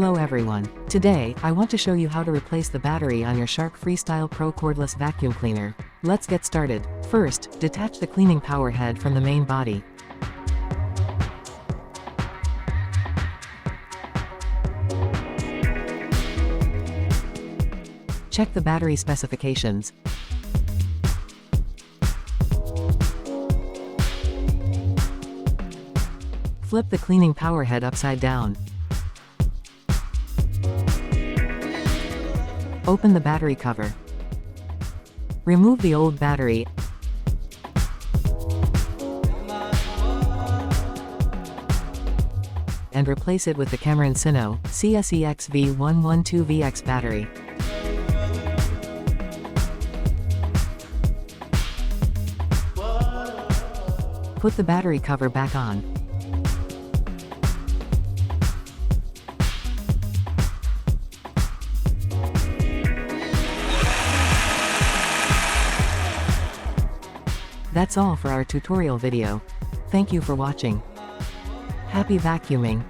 Hello everyone. Today, I want to show you how to replace the battery on your Shark Freestyle Pro cordless vacuum cleaner. Let's get started. First, detach the cleaning power head from the main body. Check the battery specifications. Flip the cleaning power head upside down. Open the battery cover. Remove the old battery and replace it with the Cameron Sino CSEX V112VX battery. Put the battery cover back on. That's all for our tutorial video. Thank you for watching. Happy vacuuming!